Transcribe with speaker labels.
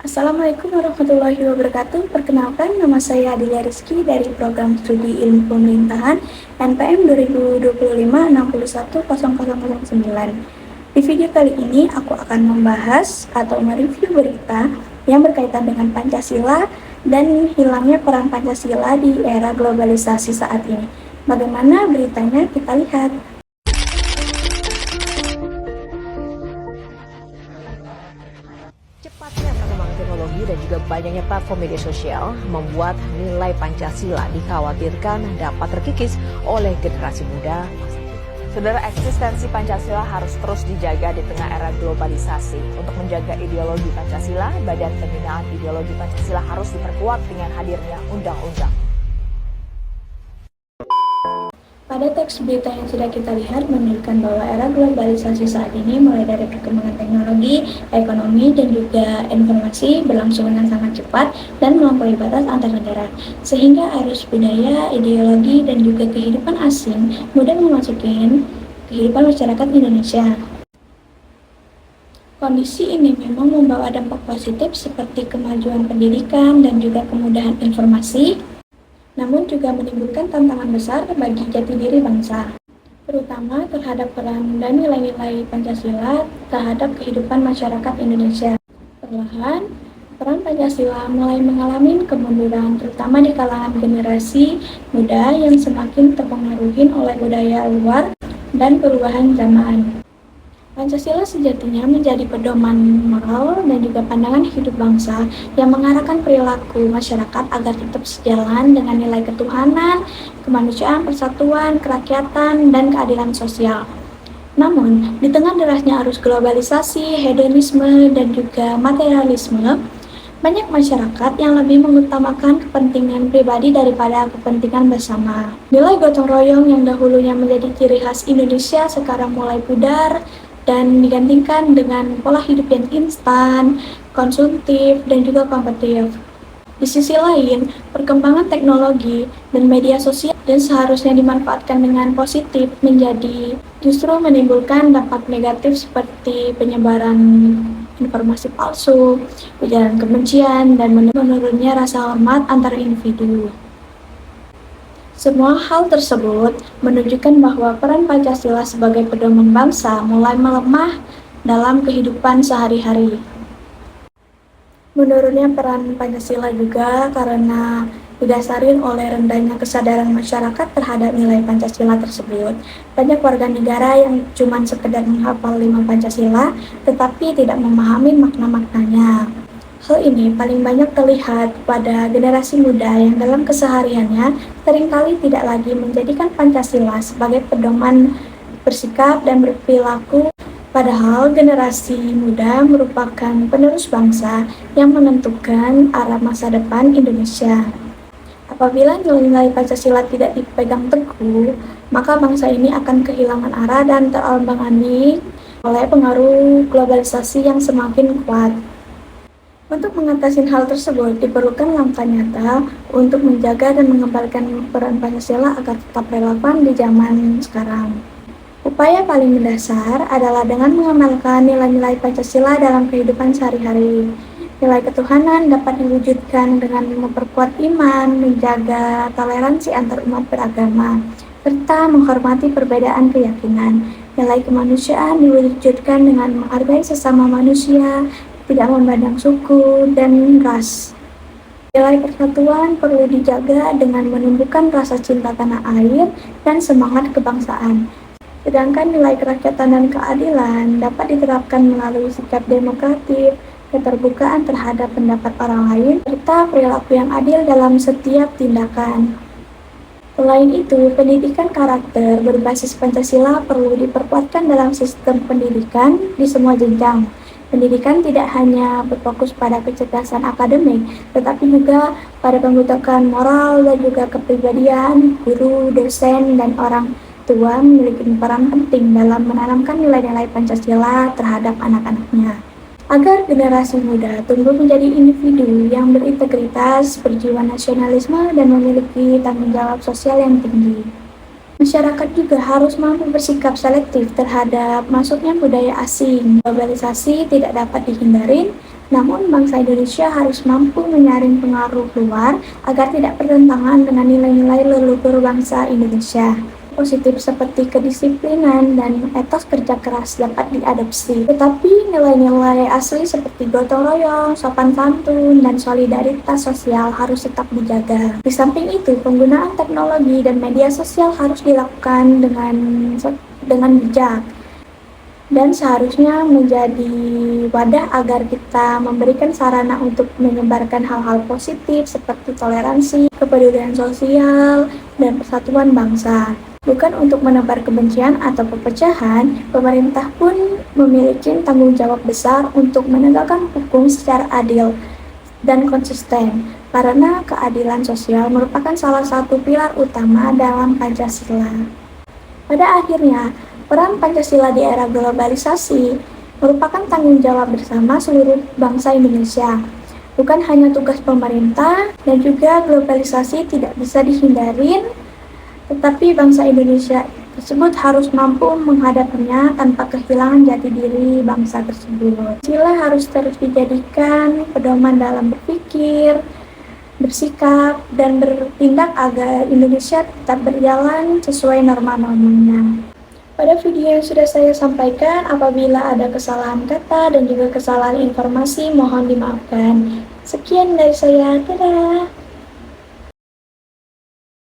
Speaker 1: Assalamualaikum warahmatullahi wabarakatuh. Perkenalkan, nama saya Adelia Rizky dari Program Studi Ilmu Pemerintahan NPM 2025-6100009. Di video kali ini, aku akan membahas atau mereview berita yang berkaitan dengan Pancasila dan hilangnya peran Pancasila di era globalisasi saat ini. Bagaimana beritanya? Kita lihat.
Speaker 2: Cepatnya perkembangan teknologi dan juga banyaknya platform media sosial membuat nilai Pancasila dikhawatirkan dapat terkikis oleh generasi muda. Saudara, eksistensi Pancasila harus terus dijaga di tengah era globalisasi. Untuk menjaga ideologi Pancasila, Badan Pembinaan Ideologi Pancasila harus diperkuat dengan hadirnya undang-undang.
Speaker 1: Pada teks berita yang sudah kita lihat menunjukkan bahwa era globalisasi saat ini mulai dari perkembangan teknologi, ekonomi, dan juga informasi berlangsung dengan sangat cepat dan melampaui batas antar negara, sehingga arus budaya, ideologi, dan juga kehidupan asing mudah memasuki kehidupan masyarakat Indonesia. Kondisi ini memang membawa dampak positif seperti kemajuan pendidikan dan juga kemudahan informasi, namun juga menimbulkan tantangan besar bagi jati diri bangsa, terutama terhadap peran dan nilai-nilai Pancasila terhadap kehidupan masyarakat Indonesia. Perlahan, peran Pancasila mulai mengalami kemunduran, terutama di kalangan generasi muda yang semakin terpengaruhi oleh budaya luar dan perubahan zaman. Pancasila sejatinya menjadi pedoman moral dan juga pandangan hidup bangsa yang mengarahkan perilaku masyarakat agar tetap sejalan dengan nilai ketuhanan, kemanusiaan, persatuan, kerakyatan, dan keadilan sosial. Namun, di tengah derasnya arus globalisasi, hedonisme, dan juga materialisme, banyak masyarakat yang lebih mengutamakan kepentingan pribadi daripada kepentingan bersama. Nilai gotong royong yang dahulunya menjadi ciri khas Indonesia sekarang mulai pudar dan digantikan dengan pola hidup yang instan, konsumtif, dan juga kompetitif. Di sisi lain, perkembangan teknologi dan media sosial dan seharusnya dimanfaatkan dengan positif justru menimbulkan dampak negatif seperti penyebaran informasi palsu, ujaran kebencian, dan menurunnya rasa hormat antar individu. Semua hal tersebut menunjukkan bahwa peran Pancasila sebagai pedoman bangsa mulai melemah dalam kehidupan sehari-hari. Menurunnya peran Pancasila juga karena didasari oleh rendahnya kesadaran masyarakat terhadap nilai Pancasila tersebut. Banyak warga negara yang cuma sekedar menghafal 5 Pancasila tetapi tidak memahami makna-maknanya. Hal ini paling banyak terlihat pada generasi muda yang dalam kesehariannya seringkali tidak lagi menjadikan Pancasila sebagai pedoman bersikap dan berperilaku, padahal generasi muda merupakan penerus bangsa yang menentukan arah masa depan Indonesia. Apabila nilai-nilai Pancasila tidak dipegang teguh, maka bangsa ini akan kehilangan arah dan terombang-ambing oleh pengaruh globalisasi yang semakin kuat. Untuk mengatasi hal tersebut, diperlukan langkah nyata untuk menjaga dan mengembalikan peran Pancasila agar tetap relevan di zaman sekarang. Upaya paling mendasar adalah dengan mengamalkan nilai-nilai Pancasila dalam kehidupan sehari-hari. Nilai ketuhanan dapat diwujudkan dengan memperkuat iman, menjaga toleransi antar umat beragama, serta menghormati perbedaan keyakinan. Nilai kemanusiaan diwujudkan dengan menghargai sesama manusia, tidak memandang suku dan ras. Nilai persatuan perlu dijaga dengan menumbuhkan rasa cinta tanah air dan semangat kebangsaan. Sedangkan nilai kerakyatan dan keadilan dapat diterapkan melalui sikap demokratif, keterbukaan terhadap pendapat orang lain, serta perilaku yang adil dalam setiap tindakan. Selain itu, pendidikan karakter berbasis Pancasila perlu diperkuatkan dalam sistem pendidikan di semua jenjang. Pendidikan tidak hanya berfokus pada kecerdasan akademik, tetapi juga pada pembentukan moral dan juga kepribadian. Guru, dosen, dan orang tua memiliki peran penting dalam menanamkan nilai-nilai Pancasila terhadap anak-anaknya, agar generasi muda tumbuh menjadi individu yang berintegritas, berjiwa nasionalisme, dan memiliki tanggung jawab sosial yang tinggi. Masyarakat juga harus mampu bersikap selektif terhadap masuknya budaya asing. Globalisasi tidak dapat dihindari, Namun, bangsa Indonesia harus mampu menyaring pengaruh luar agar tidak bertentangan dengan nilai-nilai leluhur bangsa Indonesia. Positif seperti kedisiplinan dan etos kerja keras dapat diadopsi, tetapi nilai-nilai asli seperti gotong royong, sopan santun, dan solidaritas sosial harus tetap dijaga. Di samping itu, penggunaan teknologi dan media sosial harus dilakukan dengan bijak dan seharusnya menjadi wadah agar kita memberikan sarana untuk menyebarkan hal-hal positif seperti toleransi, kepedulian sosial, dan persatuan bangsa. Bukan untuk menebar kebencian atau perpecahan, pemerintah pun memiliki tanggung jawab besar untuk menegakkan hukum secara adil dan konsisten, karena keadilan sosial merupakan salah satu pilar utama dalam Pancasila. Pada akhirnya, peran Pancasila di era globalisasi merupakan tanggung jawab bersama seluruh bangsa Indonesia. Bukan hanya tugas pemerintah, dan juga globalisasi tidak bisa dihindarin, tetapi bangsa Indonesia tersebut harus mampu menghadapinya tanpa kehilangan jati diri bangsa tersebut. Pancasila harus terus dijadikan pedoman dalam berpikir, bersikap, dan bertindak agar Indonesia tetap berjalan sesuai norma-normanya. Pada video yang sudah saya sampaikan, apabila ada kesalahan kata dan juga kesalahan informasi, mohon dimaafkan. Sekian dari saya, dadah!